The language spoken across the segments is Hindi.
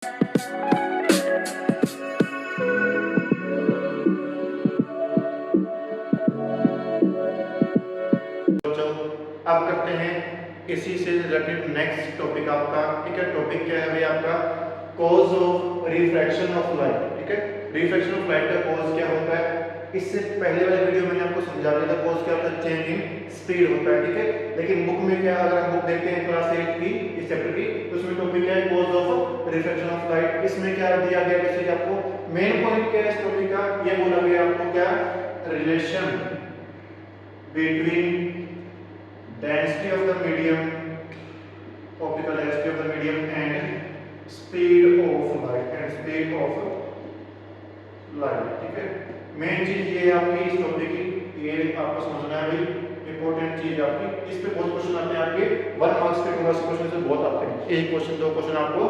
अब करते हैं इसी से रिलेटेड नेक्स्ट टॉपिक आपका, ठीक है। टॉपिक क्या है भाई आपका, cause of refraction of light, ठीक है। रिफ्रैक्शन ऑफ लाइट का कॉज क्या होता है, इससे पहले वाले वीडियो में मैंने आपको समझा दिया था कॉज क्या होता है, चेंज इन स्पीड होता है, ठीक है। लेकिन बुक में क्या, अगर हम बुक देखते हैं क्लास 8 की इस चैप्टर की, तो उसमें टॉपिक क्या है, cause of refraction of light. इसमें क्या दिया गया, वैसे कि आपको मेन पॉइंट क्या है इस टॉपिक का, ये बोला गया आपको क्या, relation between density of the medium, optical density of the medium and speed of light ठीक है। मेन चीज ये आपकी इस टॉपिक की, ये आपको समझना है भाई इंपॉर्टेंट चीज आपकी। इस पे बहुत क्वेश्चन आते हैं आपके 1 मार्क्स के क्वेश्चन से बहुत आते हैं, एक क्वेश्चन दो क्वेश्चन आपको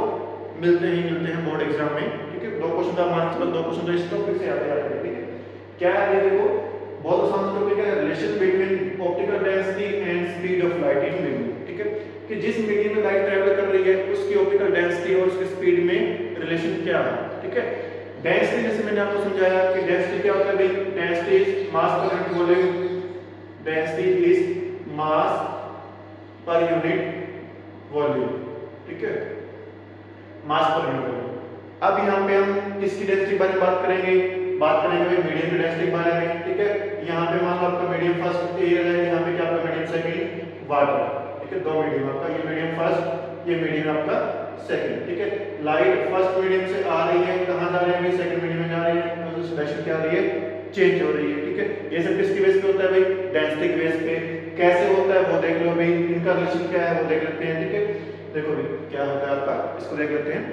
मिलते हैं बोर्ड एग्जाम में, ठीक है। दो क्वेश्चन का मार्क्स पर दो क्वेश्चन तो इस टॉपिक से आते हैं, ठीक है। क्या है ये देखो, बहुत आसान टॉपिक है, relation between optical density and speed of light in medium, ठीक है। कि जिस मीडियम में लाइट ट्रैवल कर रही है उसकी ऑप्टिकल डेंसिटी और उसकी स्पीड में रिलेशन क्या है, ठीक है। डेंसिटी जैसे मैंने आपको समझाया कि डेंसिटी क्या होता है भाई, density is mass per unit volume, density is mass per unit volume, ठीक है, मास पर यूनिट वॉल्यूम। अब यहाँ पे हम किसकी डेंसिटी के बारे में बात करेंगे भाई मीडियम की डेंसिटी के बारे में, ठीक है। यहाँ पे मान लो आपका मीडियम फर्स्ट एयर है, यहाँ पे क्या आपका मीडियम सेकंड वाटर, ठीक है। दो मीडियम आपका, ये मीडियम फर्स्ट, ये मीडियम आपका सेकंड, ठीक है। लाइट फर्स्ट मीडियम से आ रही है, कहाँ जा रही है, सेकंड मीडियम में जा रही है, तो डायरेक्शन क्या आ रही है, चेंज हो रही है, ठीक है। ये सब किसकी बेस पे होता है भाई, डेंसिटी के बेस पे। कैसे होता है वो देख लो भाई, इनका रिलेशन क्या है वो देख लेते हैं, ठीक है। देखो भाई क्या होता है आपका, इसको देख लेते हैं।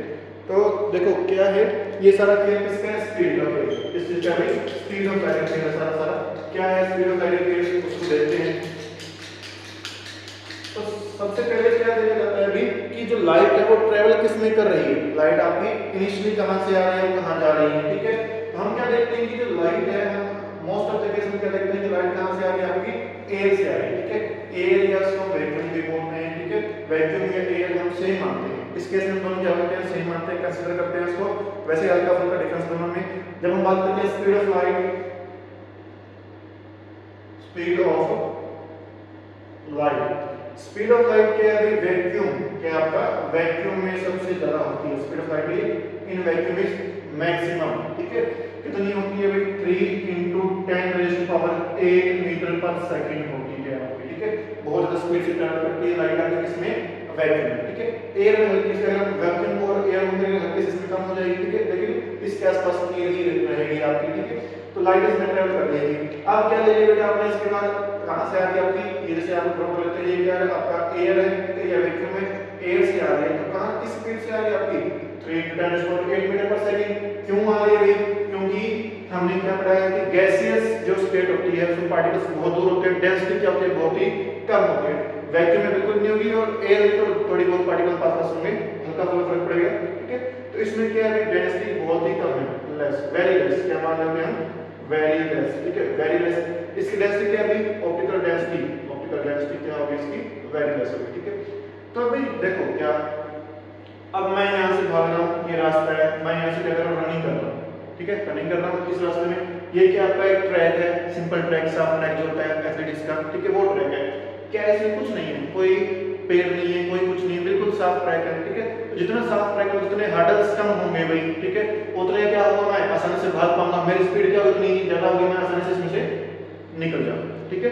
तो देखो क्या है, ये सारा खेल किसका है, स्पीड का खेल। इस चीज का भाई स्पीड ऑफ लाइट खेल सारा सारा क्या है, स्पीड ऑफ लाइट खेल, उसको देखते हैं। तो सबसे पहले क्या देखा जाता है भाई कि जो लाइट है वो ट्रेवल किस में कर रही है, लाइट आपकी इनिशियली कहां से आ रही है, कहां जा रही है, ठीक है। तो हम क्या देखते हैं कि जो लाइट है, हम मोस्ट ऑफ द केस में क्या देखते हैं कि लाइट कहां से आ रही है, आपकी एयर से आ रही है, ठीक है। एयर या उसको वैक्यूम भी बोलते हैं, ठीक है। वैक्यूम या एयर हम सेम मानते हैं, इस केस में हम दोनों क्या करते हैं, सेम मानते हैं, कंसीडर करते हैं इसको। वैसे हल्का फुल्का डिफरेंस दोनों में। जब हम बात करते हैं speed of light, speed of light क्या है, वैक्यूम क्या आपका, वैक्यूम में सबसे ज्यादा होती है speed of light, in vacuum is maximum, ठीक है। कितनी होती है भाई, 3 × 10⁻⁸ मीटर/सेकंड होती है आपकी, ठीक है। बहुत ज्यादा स्पीड से ट्रैवल करती है लाइट आपकी, किसमें, वैक्यूम में, ठीक है। एयर में हल्की से वैक्यूम और एयर में हल्की से स्पीड कम हो जाएगी, ठीक है, लेकिन इसके आसपास एयर ही रहेगी आपकी, ठीक है। तो लाइट इसमें ट्रैवल कर लेगी। अब क्या ले बेटा आपने, इसके बाद कहां से आ गई आपकी, एयर से आप ड्रॉ कर लेते हैं, ये क्या है आपका एयर है, ठीक है, या वैक्यूम में एयर से आ रही है, तो कहां किस स्पीड से आ रही है आपकी, 3 × 10⁸ मीटर/सेकंड। क्यों आ रही है भाई, क्योंकि हमने क्या पढ़ा है कि गैसियस जो स्टेट होती है उसमें पार्टिकल्स बहुत दूर होते हैं, डेंसिटी क्या होती है, बहुत ही कम होती है। वैक्यूम में बिल्कुल नहीं होगी, और एयर में तो थोड़ी बहुत पार्टिकल पास होंगे, हल्का फुल्का फर्क पड़ेगा, ठीक है। तो इसमें क्या है, डेंसिटी बहुत ही कम है, लेस, वेरी लेस, क्या मान लेते हैं हम, वेरी लेस, ठीक है, वेरी लेस। इसकी डेंसिटी क्या है, ऑप्टिकल डेंसिटी क्या होगी इसकी, वेरी लेस होगी, ठीक है। तो अभी देखो क्या, अब मैं यहाँ से भाग रहा हूँ, ये रास्ता है, मैं यहाँ से क्या कर रहा हूँ, रनिंग कर रहा हूँ, ठीक है, रनिंग कर रहा हूँ इस रास्ते में। ये क्या आपका एक ट्रैक है, सिंपल ट्रैक, साफ ट्रैक जो होता है एथलेटिक्स का, ठीक है, वो ट्रैक है। क्या इसमें कुछ नहीं है, कोई पेड़ नहीं है, कोई कुछ नहीं है, बिल्कुल साफ ट्रैक है, ठीक है। तो जितना साफ ट्रैक है उतने हर्डल्स कम होंगे भाई, ठीक है, उतने क्या होगा, मैं आसानी से भाग पाऊंगा, मेरी स्पीड क्या उतनी ज्यादा होगी, मैं आसानी से इसमें से निकल जाऊंगा, ठीक है।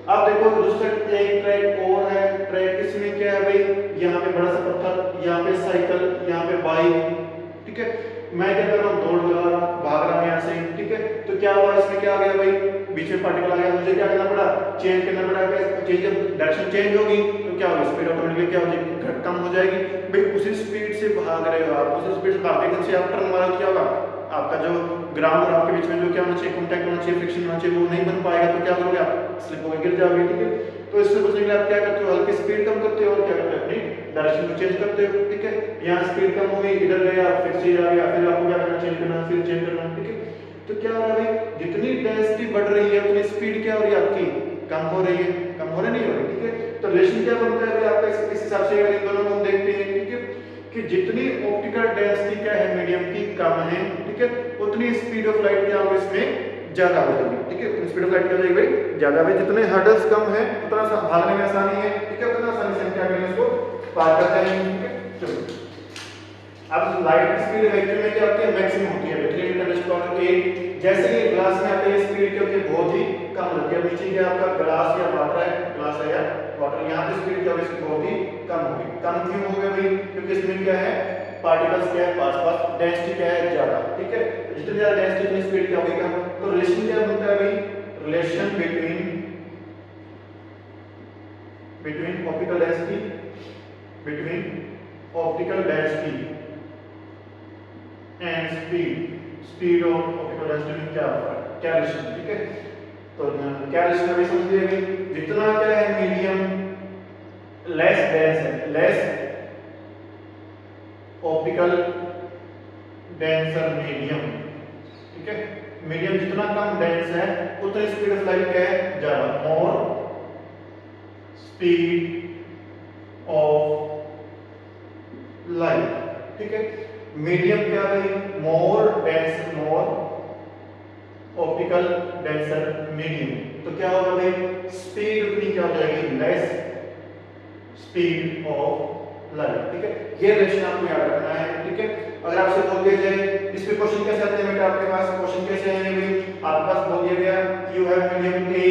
अब देखो दूसरा एक ट्रैक और है, ट्रैक इसमें क्या है भाई, यहाँ पे बड़ा सा पत्थर, यहाँ पे साइकिल, यहाँ पे बाइक, ठीक है। मैं क्या कर रहा हूँ, दौड़ लगा रहा हूँ, भाग रहा हूँ यहाँ से, ठीक है। तो क्या हुआ, इसमें क्या आ गया भाई, बीच में पार्टिकल आ गया, मुझे क्या करना पड़ा, चेंज करना पड़ा, चेंज, जब डायरेक्शन चेंज होगी तो क्या होगी, स्पीड ऑटोमेटिकली क्या हो जाएगी, कम हो जाएगी भाई। उसी स्पीड से भाग रहे हो आप, उसी स्पीड से भागते हैं, आप टर्न मारो, क्या होगा, आपका जो ग्राउंड और आपके बीच में जो क्या होना चाहिए, कांटेक्ट होना चाहिए, फ्रिक्शन होना चाहिए, वो नहीं बन पाएगा, तो क्या करोगे आप, स्लिप होकर गिर जाओगे, ठीक है। तो इससे बचने के लिए आप क्या करते हो, हल्की स्पीड कम करते हो और क्या करते हो, अपनी डायरेक्शन को चेंज करते हो, ठीक है। यहाँ स्पीड कम हो गई, इधर गया, फिर से आ गया, फिर आपको क्या करना, चेंज करना, फिर चेंज करना, ठीक है। तो क्या हो रहा है भाई, जितनी डेंसिटी बढ़ रही है उतनी स्पीड क्या हो रही है आपकी, कम हो रही है, कम हो रही नहीं हो रही, ठीक है। तो रिलेशन क्या बनता है भाई आपका, इस हिसाब से इन दोनों को हम देखते हैं, ठीक है। कि जितनी ऑप्टिकल डेंसिटी क्या है मीडियम की कम है, ठीक है, उतनी स्पीड ऑफ लाइट क्या होगी इसमें ज्यादा हो जाएगी, ठीक है, स्पीड ऑफ लाइट क्या हो जाएगी भाई ज्यादा। भाई जितने हर्डल्स कम है उतना सा भागने में आसानी है, ठीक है, उतना आसानी से हम क्या करेंगे इसको पार कर जाएंगे, ठीक है। चलो अब लाइट की स्पीड वैक्यूम में क्या होती है मैक्सिमम होती है 3 × 10⁸ जैसे ही ग्लास में आते हैं स्पीड क्या होती है बहुत ही कम होती है। नीचे क्या आपका ग्लास या वाटर है, ग्लास है या वाटर, यहाँ पे स्पीड क्या होगी इसकी बहुत ही कम होगी। कम क्यों हो गया भाई क्योंकि इसमें क्या है पार्टिकल्स क्या है पास डेंसिटी क्या है ज्यादा, ठीक है, जितनी ज्यादा डेंसिटी उतनी स्पीड क्या होगी कम। तो रिलेशन क्या बनता है भाई relation between optical density and speed of optical density में क्या होता है क्या रिलेशन, ठीक है। तो क्या रिलेशन अभी समझ लीजिए, जितना क्या है मीडियम लेस डेंस है, लेस ऑप्टिकल डेंसर मीडियम, ठीक है, मीडियम जितना कम डेंस है उतनी स्पीड ऑफ लाइट क्या है ज्यादा, मोर स्पीड ऑफ लाइट, ठीक है। मीडियम क्या है मोर डेंस, मोर ऑप्टिकल डेंसर मीडियम, तो क्या होगा भाई स्पीड उतनी क्या हो जाएगी लेस स्पीड ऑफ लाइट, ठीक है। ये रिलेशन आपको याद रखना है, ठीक है। अगर आपसे बोल दिया जाए इस पे क्वेश्चन कैसे आते हैं बेटा आपके पास क्वेश्चन कैसे आएंगे भाई, आपके पास बोल दिया गया you have medium A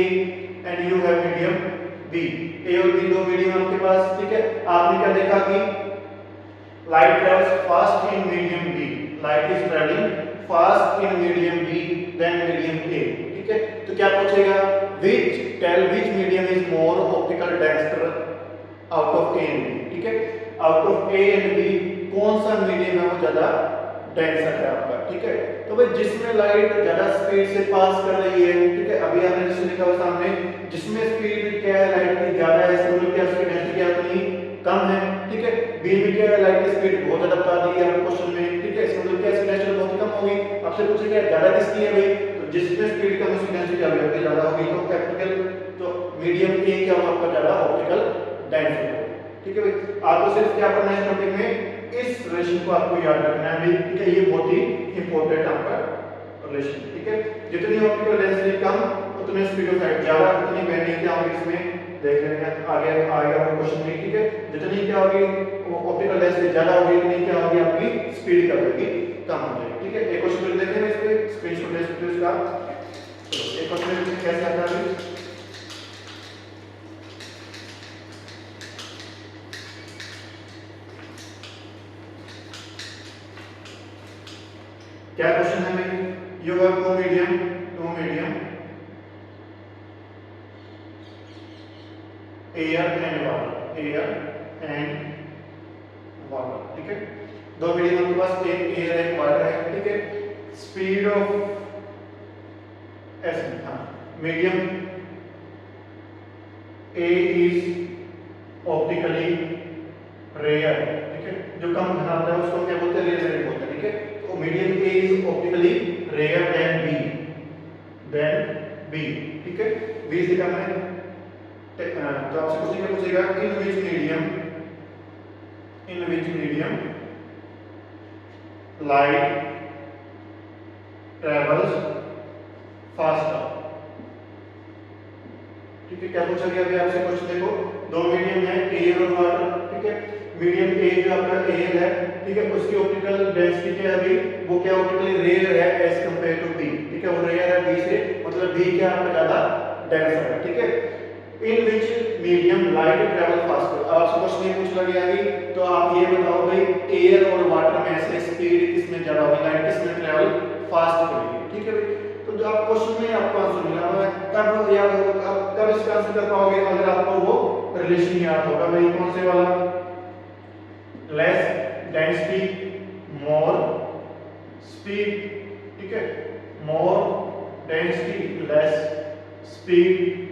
and you have medium B, A और बी दो मीडियम आपके पास, ठीक है। आपने क्या देखा कि light travels fast in medium B, light is traveling fast in medium B than medium A, ठीक है। तो क्या पूछेगा which medium is more optical denser out of A and B, ठीक है, out of A and B कौन सा मीडियम है वो ज्यादा डेंसर है आपका, ठीक है। तो भाई जिसमें लाइट ज्यादा स्पीड से पास कर रही है, ठीक है, अभी आपने जैसे लिखा हुआ सामने जिसमें स्पीड क्या है लाइट की ज्यादा है इसका मतलब क्या उसकी डेंसिटी क्या उतनी कम है, ठीक है। बी में क्या है लाइट की स्पीड बहुत ज्यादा बता दी है आपको क्वेश्चन में, ठीक है, इसका मतलब क्या इसकी डेंसिटी बहुत ही कम होगी। आपसे पूछेगा ज्यादा किसकी है भाई, तो जिसमें स्पीड कम उसकी डेंसिटी क्या होगी ज्यादा होगी, तो ऑप्टिकल तो मीडियम ए क्या होगा आपका ज्यादा ऑप्टिकल डेंसिटी, ठीक है भाई। आपको सिर्फ क्या करना है इस टॉपिक में इस रिलेशन को आपको याद रखना है भाई, ठीक है, ये बहुत ही इंपॉर्टेंट आपका रिलेशन, ठीक है। जितनी ऑप्टिकल डेंसिटी कम उतनी स्पीड ऑफ लाइट ज्यादा, उतनी बैंडिंग क्या होगी इसमें देख लेंगे आगे आएगा वो क्वेश्चन में, ठीक है। जितनी क्या होगी ऑप्टिकल डेंसिटी ज्यादा होगी उतनी क्या होगी आपकी स्पीड क्या होगी कम हो जाएगी, ठीक है। एक क्वेश्चन देखें इस पे स्क्रीनशॉट ले सकते हो इसका। चलो एक क्वेश्चन कैसे आता है क्या क्वेश्चन है भाई, you have to medium air and water, ठीक है। दो मीडियम आपके पास एक एयर है एक वाटर है, ठीक है। स्पीड ऑफ ऐसे हाँ medium A is optically rare, ठीक है, जो कम घना होता है उसको क्या बोलते हैं रेयर बोलते हैं, ठीक है। तो medium A is optically rare then B, ठीक है। बी से कम है तो आपसे क्वेश्चन क्या पूछेगा in which medium light travels faster, ठीक है। क्या पूछा गया अभी आपसे क्वेश्चन देखो, दो मीडियम है एयर और वाटर, ठीक है। मीडियम ए जो आपका एयर है, ठीक है, उसकी ऑप्टिकल डेंसिटी क्या है अभी वो क्या ऑप्टिकली रेयर है एज कंपेयर टू बी, ठीक है, वो रेयर है बी से, मतलब बी क्या आपका ज्यादा डेंसर है, ठीक है। In which medium light travel faster, आपसे क्वेश्चन ये पूछा गया है तो आप ये बताओ भाई एयर और वाटर में से स्पीड किसमें ज्यादा होगी, लाइट किसमें ट्रेवल फास्ट करेगी, ठीक है भाई। तो जो आप क्वेश्चन में आपको आंसर मिला हुआ है तब याद होगा, कब इसका आंसर कर पाओगे अगर आपको वो रिलेशन याद होगा भाई, कौन से वाला लेस डेंसिटी मोर स्पीड, ठीक है, मोर डेंसिटी लेस स्पीड।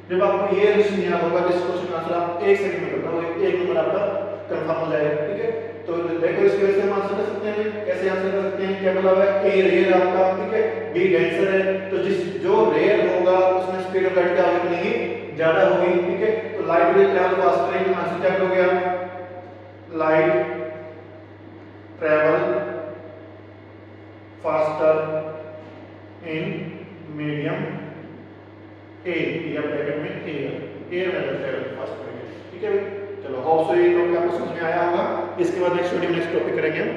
जब आपको ये रिलेशन याद होगा तो इस क्वेश्चन का आंसर आप 1 सेकंड में कर पाओगे, एक नंबर आपका कंफर्म हो जाएगा, ठीक है। तो देखो इसके वजह से हम आंसर कर सकते हैं, कैसे आंसर कर सकते हैं, क्या बोला हुआ है ए रेयर आपका, ठीक है, बी डेंसर है, तो जिस जो रेयर होगा उसमें स्पीड ऑफ लाइट क्या होगी नहीं ज्यादा होगी, ठीक है। तो light will travel faster, answer क्या करोगे आप, light travel faster in medium air, bracket में एयर में ट्रेवल फास्ट करेंगे। ठीक है भाई, चलो होप सो ये टॉपिक आपको समझ में आया होगा। इसके बाद नेक्स्ट वीडियो में नेक्स्ट टॉपिक करेंगे हम